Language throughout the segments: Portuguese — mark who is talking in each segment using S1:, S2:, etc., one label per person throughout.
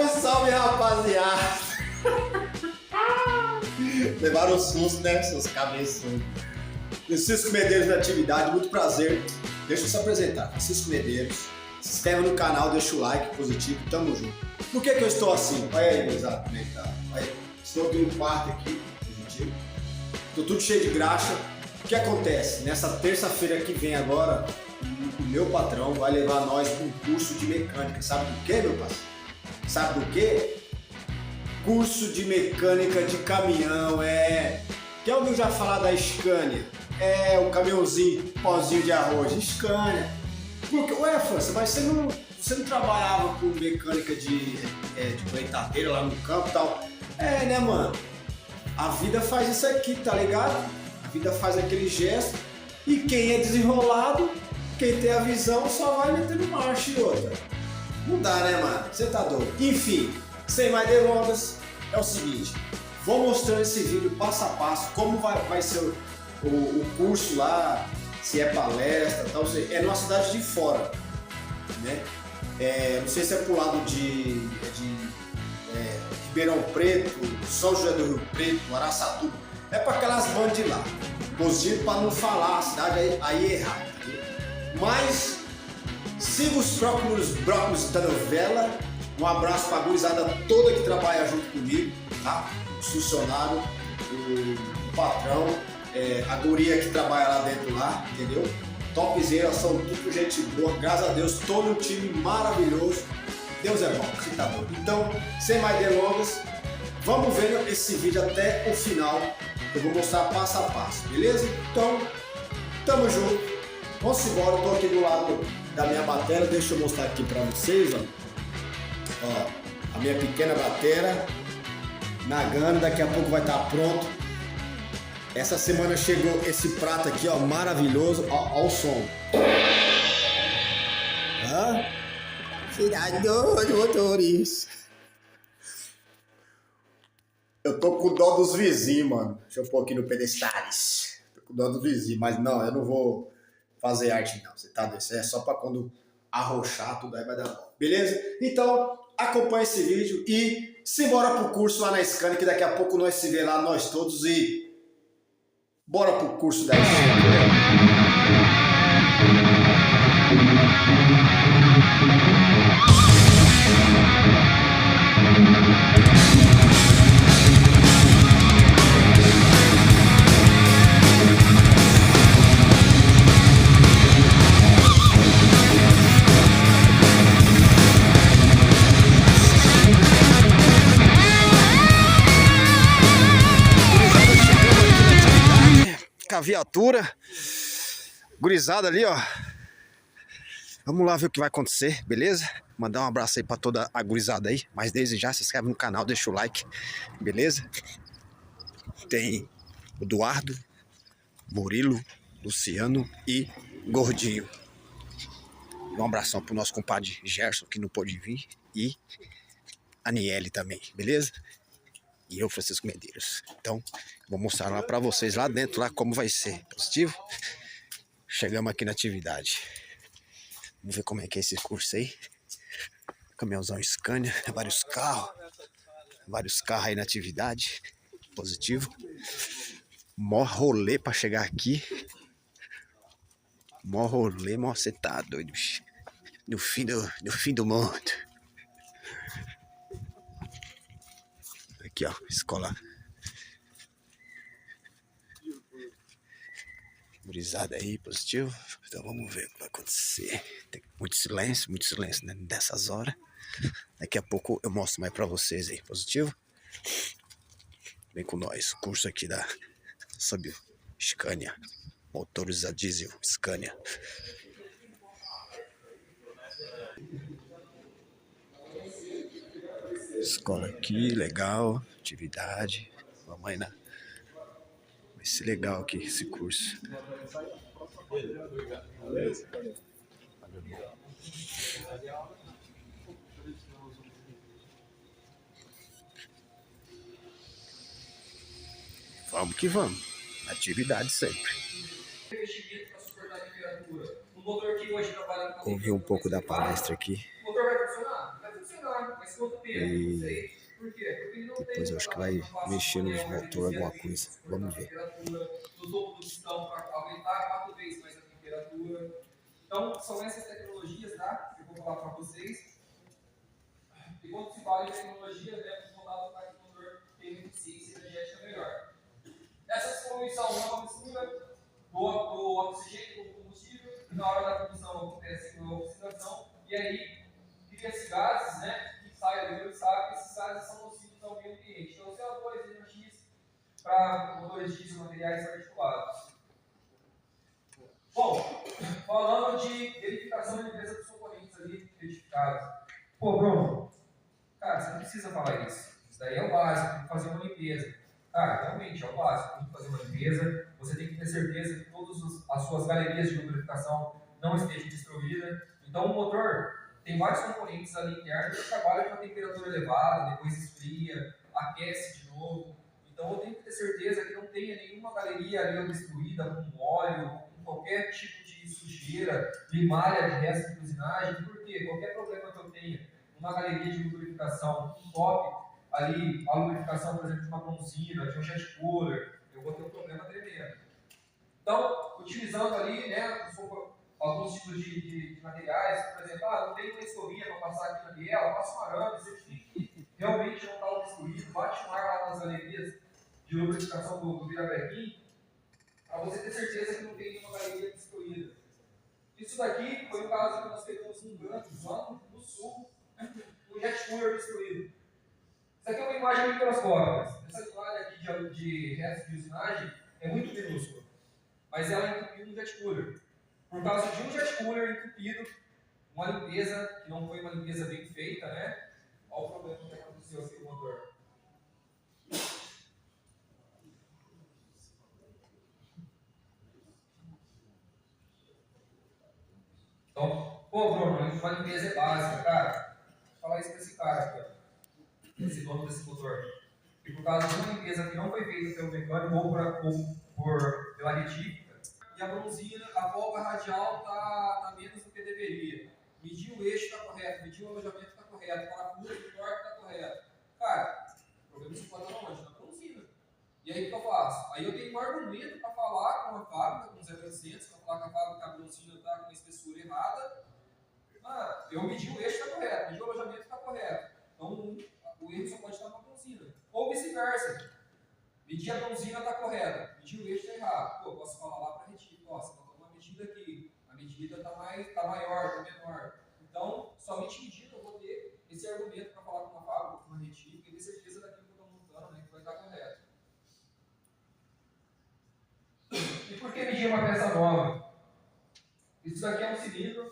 S1: Salve, salve, rapaziada! Levaram um susto, né, seus cabeçudos? Francisco Medeiros da Atividade, muito prazer. Deixa eu se apresentar. Francisco Medeiros. Se inscreve no canal, deixa o like positivo, tamo junto. Por que eu estou assim? Olha aí, exato, como é que tá? Olha aí. Estou aqui no quarto aqui, positivo. Estou tudo cheio de graxa. O que acontece? Nessa terça-feira que vem agora, o meu patrão vai levar nós para um curso de mecânica. Sabe do que, meu parceiro? Sabe do que? Curso de mecânica de caminhão. Quem ouviu já falar da Scania? É o caminhãozinho, pozinho de arroz. Scania. Porque, ué, França, mas você não trabalhava com mecânica de colheitadeira lá no campo e tal? É, né, mano? A vida faz isso aqui, tá ligado? A vida faz aquele gesto. E quem é desenrolado, quem tem a visão, só vai metendo marcha e outra. Não dá, né, mano? Você tá doido. Enfim, sem mais delongas, é o seguinte. Vou mostrando esse vídeo passo a passo, como vai ser o curso lá, se é palestra, tal. É numa cidade de fora, né? Não sei se é pro lado de Ribeirão Preto, São José do Rio Preto, Araçatuba. É para aquelas bandas de lá. Positivo para não falar a cidade aí errado. Tá? Mas siga os próprios brócolis da novela. Um abraço para a gurizada toda que trabalha junto comigo, tá? O funcionário, o patrão, a guria que trabalha lá dentro lá, entendeu? Topzera, são tudo gente boa, graças a Deus, todo um time maravilhoso. Deus é bom, você tá bom. Então, sem mais delongas, vamos ver esse vídeo até o final. Eu vou mostrar passo a passo, beleza? Então, tamo junto. Vamos embora, eu tô aqui do lado da minha bateria, deixa eu mostrar aqui pra vocês, ó, a minha pequena bateria, Nagano, daqui a pouco vai estar pronto. Essa semana chegou esse prato aqui, ó, maravilhoso, ó o som. Cidade do motorista. Eu tô com dó dos vizinhos, mano. Deixa eu pôr aqui no pedestales. Tô com dó dos vizinhos, mas não, eu não vou fazer arte não. Você tá doido? Isso é só pra quando arrochar, tudo aí vai dar bom. Beleza? Então, acompanha esse vídeo e simbora pro curso lá na Scania, que daqui a pouco nós se vê lá, nós todos, e bora pro curso da Scania. A viatura gurizada ali, ó. Vamos lá ver o que vai acontecer, beleza? Mandar um abraço aí pra toda a gurizada aí. Mas desde já, se inscreve no canal, deixa o like, beleza? Tem o Eduardo, Murilo, Luciano e Gordinho. Um abração pro nosso compadre Gerson, que não pôde vir, e a Niele também, beleza? E eu, Francisco Medeiros. Então, vou mostrar lá pra vocês lá dentro, lá como vai ser. Positivo? Chegamos aqui na atividade. Vamos ver como é que é esse curso aí. Caminhãozão Scania, vários carros aí na atividade. Positivo. Mó rolê pra chegar aqui. Mó rolê, mó, você tá doido, bicho. No fim do mundo. Aqui, ó, escola. Gurizada aí, positivo. Então vamos ver o que vai acontecer. Tem muito silêncio né, dessas horas. Daqui a pouco eu mostro mais pra vocês aí, positivo. Vem com nós, curso aqui sobre Scania. Motores a diesel, Scania. Escola aqui, legal, atividade. Vamos aí vai ser legal aqui esse curso. Vamos que vamos. Atividade sempre. Ouvi um pouco da palestra aqui.
S2: O motor vai funcionar? Vai funcionar, mas se o E depois eu acho que vai mexer nos motores, alguma coisa. Vamos ver.
S3: No topo do pistão para aumentar 4 vezes mais a temperatura. Então, são essas tecnologias, tá? Que eu vou falar para vocês. E quando se fala em tecnologia, né, voltado para que o motor tenha eficiência energética melhor. Essas poluição é uma mistura do oxigênio com o combustível, e na hora da produção acontece a oxidação, e aí cria-se gases, né, que saem ali do sabe que esses gases são nocivos ao meio ambiente. Então, CO2, NOx, para motores diesel, materiais articulados. Bom, falando de verificação e limpeza dos componentes ali verificados. Pô, Bruno, cara, você não precisa falar isso. Isso daí é o básico, tem que fazer uma limpeza. Cara, realmente é o básico, tem que fazer uma limpeza. Você tem que ter certeza que todas as suas galerias de lubrificação não estejam destruídas. Então, o motor tem vários componentes ali internos que trabalham com a temperatura elevada, depois esfria, aquece de novo. Então, eu tenho que ter certeza que não tenha nenhuma galeria ali obstruída com óleo, com qualquer tipo de sujeira, limalha de resto de usinagem. Por quê? Qualquer problema que eu tenha numa galeria de lubrificação top, ali a lubrificação, por exemplo, de uma bronzina, de um jet cooler, eu vou ter um problema tremendo. Então, utilizando ali, né, alguns tipos de materiais, por exemplo, não tem uma escovinha para passar aqui na biela, passa um arame, certifique que realmente não está obstruído, bate um ar lá nas galerias de lubrificação do virabrequim, para você ter certeza que não tem nenhuma galeria destruída. Isso daqui foi o caso que nós pegamos um Gantos, lá no sul, um jet cooler destruído. Isso aqui é uma imagem microscópica. Essa imagem aqui de resto de usinagem é muito minúscula, mas ela entupiu um jet cooler. Por causa de um jet cooler entupido, uma limpeza que não foi uma limpeza bem feita, né? Olha o problema que aconteceu aqui com o motor. Então, pô, Bruno, uma limpeza é básica, cara. Vou falar isso para esse cara aqui, ó. Esse dono desse motor. E por causa de uma limpeza que não foi feita pelo mecânico ou pela retífica, e a bronzina, a folga radial está menos do que deveria. Medir o eixo está correto, medir o alojamento está correto, o parafuso, o torque está correto. Cara, o problema se pode estar onde? Na bronzina. E aí o que eu faço? Aí eu tenho um argumento para falar com a fábrica, com os 0800, para falar com a fábrica que a bronzina está com uma espessura errada. Eu medi o eixo está correto, medi o alojamento está correto. Então, o erro só pode estar na bronzina. Ou vice-versa. Medir a bronzina está correta, medir o eixo está errado. Pô, eu posso falar lá para a retífica, você botou uma medida aqui, a medida está maior, está menor. Então, somente medindo eu vou ter esse argumento para falar com uma fábrica, com uma retífica, e ter certeza daquilo que eu estou montando, né, que vai estar correto. E por que medir uma peça nova? Isso daqui é um cilindro,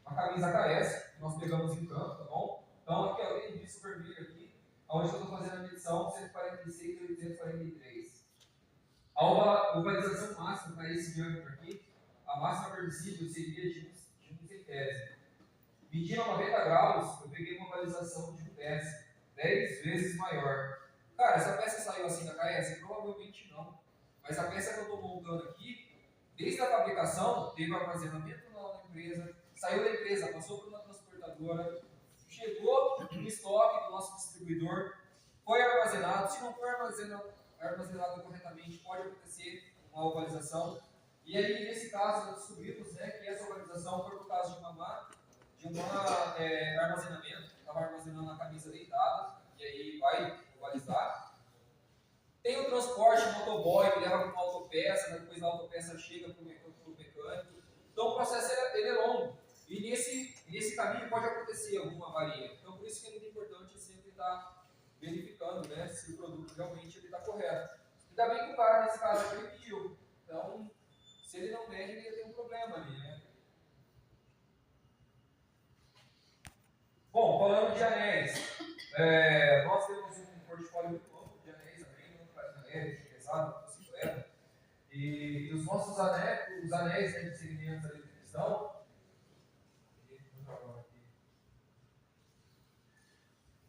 S3: uma camisa KS, que nós pegamos em campo, tá bom? Então, aqui, ó, tem disso vermelho aqui, onde eu estou fazendo a medição 146 e 843. A ovalização máxima para esse diâmetro aqui, a máxima permissível seria de 1 centésimo. Medindo a 90 graus, eu peguei uma ovalização de 1 décimo, 10 vezes maior. Cara, essa peça saiu assim da KS? Provavelmente não. Mas a peça que eu estou montando aqui, desde a fabricação, teve armazenamento na empresa, saiu da empresa, passou por uma transportadora, chegou no estoque do nosso distribuidor, foi armazenado. Se não for armazenado corretamente, pode acontecer uma ovalização. E aí, nesse caso, nós descobrimos, né, que essa ovalização foi por causa de armazenamento. Estava armazenando a camisa deitada, e aí vai ovalizar. Tem o transporte, o motoboy, que leva para uma autopeça, né, depois a autopeça chega para o mecânico. Então, o processo ele é longo. E nesse caminho pode acontecer alguma avaria. Então, por isso que é muito importante sempre estar verificando, né, se o produto realmente está correto. Ainda bem que o cara, nesse caso, ele pediu. Então, se ele não mede, ele ia ter um problema ali, né? Bom, falando de anéis, nós temos um portfólio muito amplo de anéis também, não faz anéis, de pesado, motocicleta. E os nossos anéis, os anéis, né, de segmentos ali de pistão,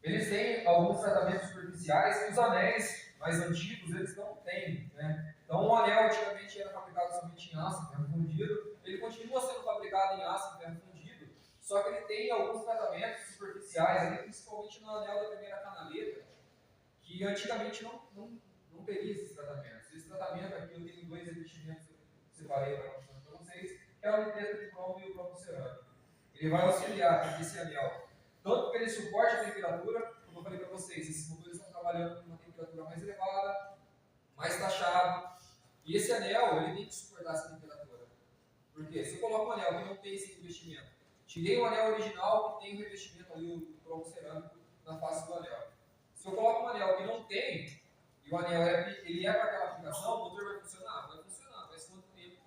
S3: eles têm alguns tratamentos superficiais que os anéis mais antigos eles não têm, né? Então, o anel antigamente era fabricado somente em aço, ferro fundido, ele continua sendo fabricado em aço, ferro fundido, só que ele tem alguns tratamentos superficiais especiais, ali, principalmente no anel da primeira canaleta, que antigamente não teria esses tratamentos. Esse tratamento aqui, eu tenho 2 revestimentos que eu separei para mostrar para vocês, que é o nitreto de cromo e o cromo cerâmico. Ele vai auxiliar para que esse anel, tanto que ele suporte a temperatura, como eu falei para vocês, esses motores estão trabalhando com uma temperatura mais elevada, mais taxado, e esse anel ele tem que suportar essa temperatura. Porque se eu coloco um anel que não tem esse revestimento, tirei o anel original que tem o revestimento ali, o cromo cerâmico na face do anel. Se eu coloco um anel que não tem, e o anel ele é para aquela aplicação, o motor vai funcionar? Vai funcionar, mas quanto tempo?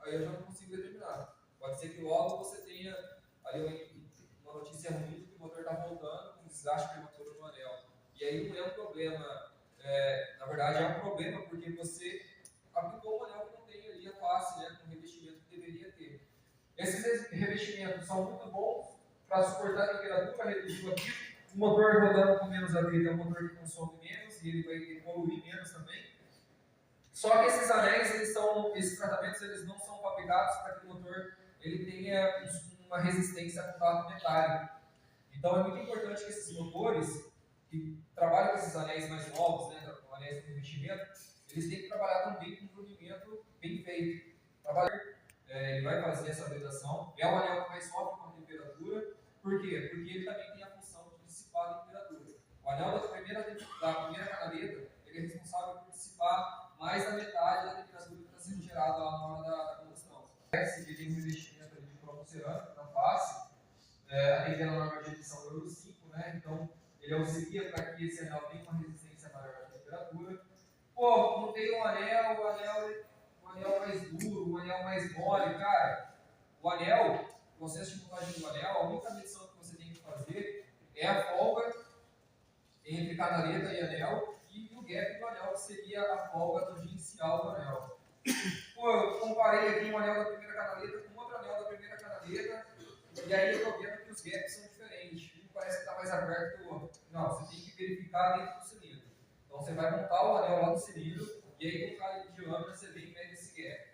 S3: Aí eu já não consigo determinar. Pode ser que logo você tenha ali uma notícia ruim que o motor está voltando com desgaste prematuro no anel. E aí não é um problema, na verdade é um problema porque você aplicou um anel que não tem ali a face, né, com o revestimento que deveria ter. Esses revestimentos são muito bons para suportar a temperatura, reduzir o atrito. O motor rodando com menos atrito é um motor que consome menos e ele vai poluir menos também. Só que esses anéis, esses tratamentos, eles não são fabricados para que o motor ele tenha uma resistência a contato metálico. Então é muito importante que esses motores que trabalham com esses anéis mais novos, né, com anéis com revestimento, eles têm que trabalhar também com um provimento bem feito. Ele vai fazer essa vedação. É o anel que mais sofre com a temperatura. Por quê? Porque ele também tem a função de dissipar a temperatura. O anel da primeira canaleta, ele é responsável por dissipar mais da metade da temperatura que está sendo gerada lá na hora da combustão. Ele tem um revestimento de cromo cerâmico na face, atendendo a norma de edição Euro 5, né? Então ele auxilia para que esse anel tenha uma resistência maior à temperatura. Pô, não tem um anel mais duro, um anel mais mole, cara. O anel, o processo de montagem do anel, a única medição que você tem que fazer é a folga entre canaleta e anel e o gap do anel, que seria a folga tangencial do anel. Pô, eu comparei aqui um anel da primeira canaleta com outro anel da primeira canaleta e aí eu tô vendo que os gaps são diferentes. Um parece que está mais aberto que o outro. Não, você tem que verificar dentro do cilindro. Então você vai montar o anel lá no cilindro e aí com o calibre de lâmina você vem e mede esse gap.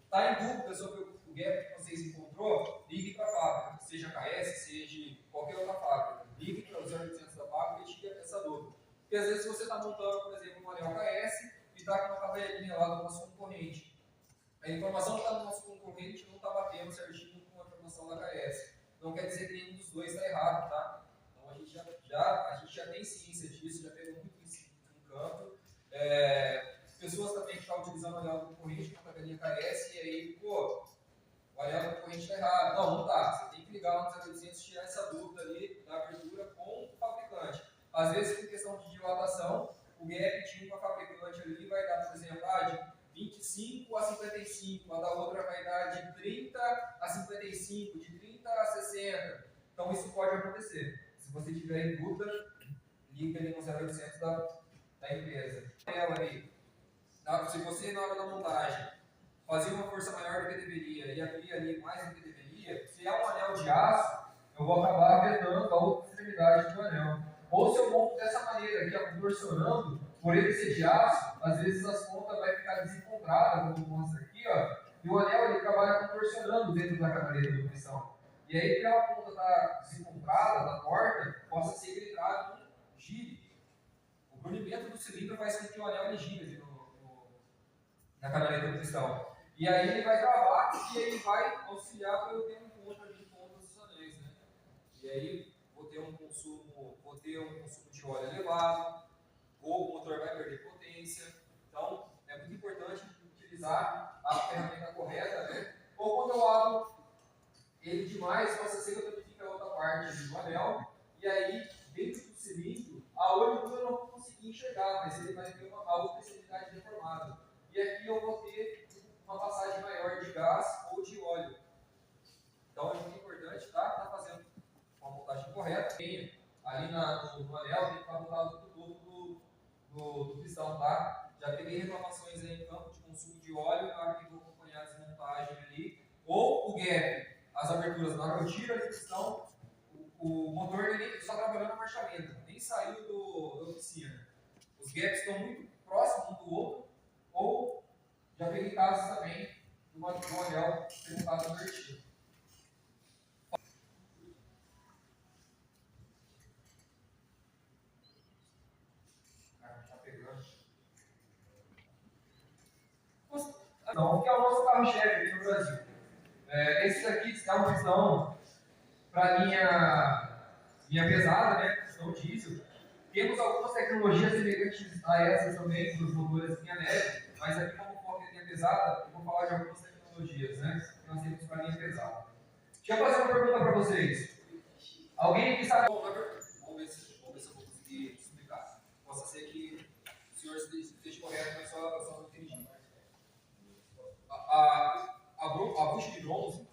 S3: Está em dúvida sobre o gap que vocês encontrou? Ligue para a fábrica, seja KS, seja qualquer outra fábrica. Ligue para os 0800 da fábrica e tire essa dúvida. Porque às vezes você está montando, por exemplo, um anel KS e está com uma tabelinha lá do nosso concorrente. A informação que está no nosso concorrente não está batendo certinho com a informação da KS. Não quer dizer que nenhum dos dois está errado, tá? Então a gente já tem ciência disso, já pegou muito isso no campo. Pessoas também que estão utilizando o anel do concorrente com a tabelinha KS e aí, pô, o anel do concorrente está errado. Não está. Você tem que ligar lá no 0800 e tirar essa dúvida ali da abertura com o fabricante. Às vezes, por questão de dilatação, o gap tinha com a fabricante ali vai dar, por exemplo, de 25 a 55, a da outra vai dar de 30 a 55, de 30 a 60. Então, isso pode acontecer. Se você tiver em dúvida, liga ali no 0800 da empresa. Se você, na hora da montagem, fazia uma força maior do que deveria e abria ali mais do que deveria, se é um anel de aço, eu vou acabar vedando a outra extremidade do anel. Ou se eu monto dessa maneira aqui, contorcionando, por ele ser de aço, às vezes as pontas vai ficar desencontradas, como mostra aqui, ó, e o anel ele trabalha contorcionando dentro da canaleta de pressão. E aí, pela ponta está desencontrada, da torta, possa ser que ele traga um gire. O brunimento do cilindro faz com que o anel ele gire na canaleta de pressão. E aí ele vai travar e ele vai auxiliar para eu ter um encontro de pontas dos anéis, né? E aí vou ter um consumo de óleo elevado, ou o motor vai perder potência. Então é muito importante utilizar a ferramenta correta, né? Ou quando eu abro ele demais, possa ser que eu danifique a outra parte do anel, e aí dentro do cilindro, a olho nu eu não vou conseguir enxergar, mas ele vai ter a outra extremidade deformada. E aqui eu vou ter uma passagem maior de gás ou de óleo. Então é muito importante tá fazendo uma montagem correta. Ali no anel tem que estar montado no topo do pistão, tá? Já peguei reclamações aí em campo de consumo de óleo na hora que vou acompanhar a desmontagem ali. Ou o gap, as aberturas na hora que eu tiro ali do pistão, o motor ele só trabalhando na marcha lenta, nem saiu da oficina. Os gaps estão muito próximos um do outro, ou já peguei casos também do anel ter montado invertido. pistão, que é o nosso carro-chefe aqui no Brasil. Esse daqui é um pistão para linha pesada, né? Pistão diesel. Temos algumas tecnologias semelhantes a essas também, dos motores linha leve, mas aqui como foco é linha pesada, eu vou falar de algumas tecnologias, né? Que nós temos para linha pesada. Deixa eu fazer uma pergunta para vocês. Alguém aqui sabe? Vamos ver se eu vou conseguir explicar. Possa ser que o senhor esteja correto na sua inteligência. A bucha de bronze,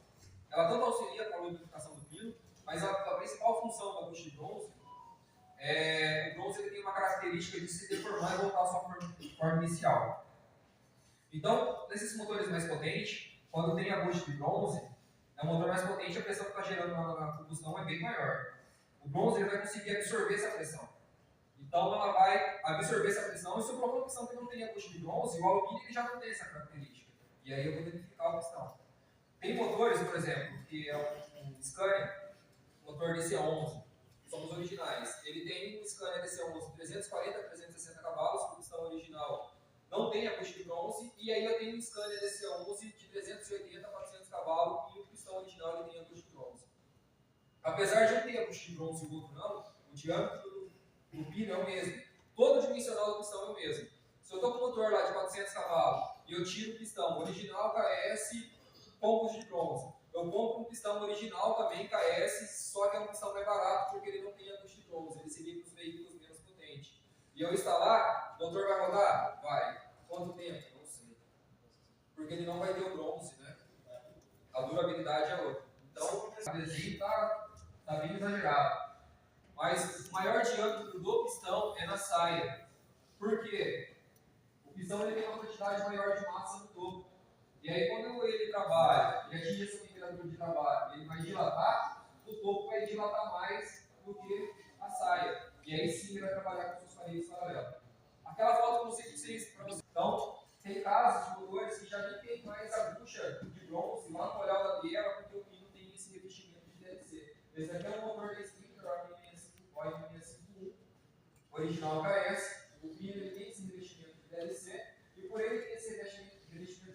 S3: ela tanto auxilia para a lubrificação do pino, mas a principal função da bucha de bronze o bronze ele tem uma característica de se deformar e voltar à sua forma inicial. Então, nesses motores mais potentes, quando tem a bucha de bronze, um motor mais potente, a pressão que está gerando na combustão é bem maior. O bronze ele vai conseguir absorver essa pressão. Então, ela vai absorver essa pressão, e se for uma pistão que não tem a bucha de bronze, o alumínio ele já não tem essa característica. E aí eu vou identificar a pistão. Tem motores, por exemplo, que é um Scania, motor DC11, são os originais. Ele tem um Scania DC11 de 340 a 360 cavalos, com pistão original não tem a bucha de bronze, e aí eu tenho um Scania DC11 de 380 a 400 cavalos, e o pistão original ele tem a bucha de bronze. Apesar de um ter a bucha de bronze e o outro não, o diâmetro do pino é o mesmo. Todo o dimensional do pistão é o mesmo. Se eu estou com um motor lá de 400 cavalos e eu tiro o pistão original KS com bucha de bronze, eu compro um pistão original também KS, só que é um pistão mais barato porque ele não tem a bucha de bronze, ele seria para os veículos menos potentes. E eu instalar, o motor vai rodar? Vai. Quanto tempo? Não sei. Porque ele não vai ter o bronze, né? A durabilidade é outra. Então, o desenho está bem exagerado. Mas o maior diâmetro do pistão é na saia. Por quê? O pistão ele tem uma quantidade maior de massa no topo. E aí, quando ele trabalha, e atinge essa temperatura de trabalho, ele vai dilatar, o topo vai dilatar mais do que a saia. E aí sim ele vai trabalhar com suas paredes paralelas. Aquela foto que eu mostrei para vocês. Então, tem casos de motores que já nem tem mais a bucha de bronze lá no olhar da biela, porque o pino tem esse revestimento de DLC. Esse aqui é um motor da Sprinter OM651, original KS. O pino ele tem esse revestimento de DLC, e por ele ter esse revestimento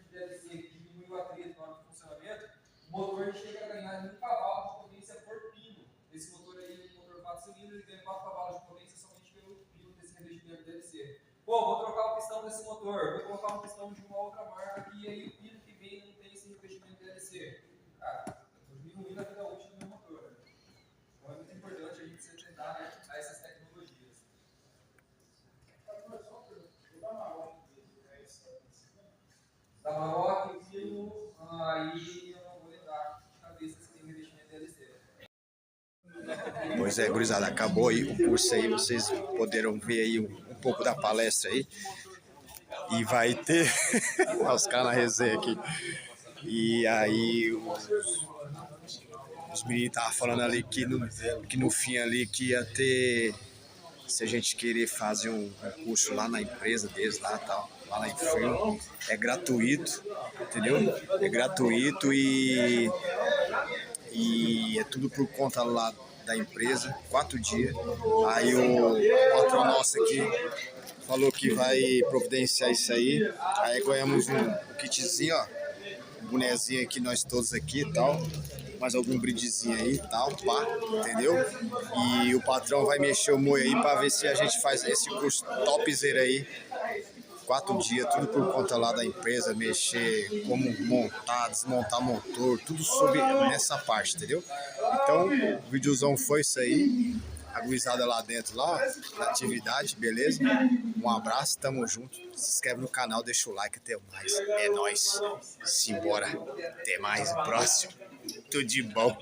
S3: de DLC que diminuiu o atrito na hora do funcionamento, o motor chega a ganhar 1 cavalo de potência por pino. Esse motor aí, o motor 4 cilindros, ele ganha 4 cavalos de potência somente pelo pino desse revestimento de DLC. Pô, vou trocar o pistão desse motor, vou colocar um pistão de uma outra marca aqui, e aí o pino que vem não tem esse revestimento de DLC. Cara, eu tô diminuindo a vida útil do meu motor. Né? Então é muito importante a gente se atentar, né, a essas tecnologias. Da Maroc, o pino, aí eu não vou lembrar de cabeça se tem revestimento de DLC.
S2: Pois é, gurizada, acabou aí o curso aí, vocês poderão ver aí um pouco da palestra aí. E vai ter os caras na resenha aqui. E aí os meninos estavam falando ali que no fim ali que ia ter, se a gente querer fazer um curso lá na empresa deles lá tal, lá na Infirmo, é gratuito, entendeu? É gratuito e é tudo por conta lá da empresa, 4 dias. Aí o patrão nosso aqui falou que vai providenciar isso aí. Aí ganhamos um kitzinho, ó, um bonezinho aqui, nós todos aqui e tal. Mais algum brindezinho aí e tal, pá, entendeu? E o patrão vai mexer o moio aí pra ver se a gente faz esse curso topzera aí. 4 dias, tudo por conta lá da empresa, mexer, como montar, desmontar motor, tudo sobre nessa parte, entendeu? Então, o videozão foi isso aí, a gurizada lá dentro, lá, na atividade, beleza? Um abraço, tamo junto, se inscreve no canal, deixa o like, até mais, é nóis, simbora, até mais, próximo, tudo de bom.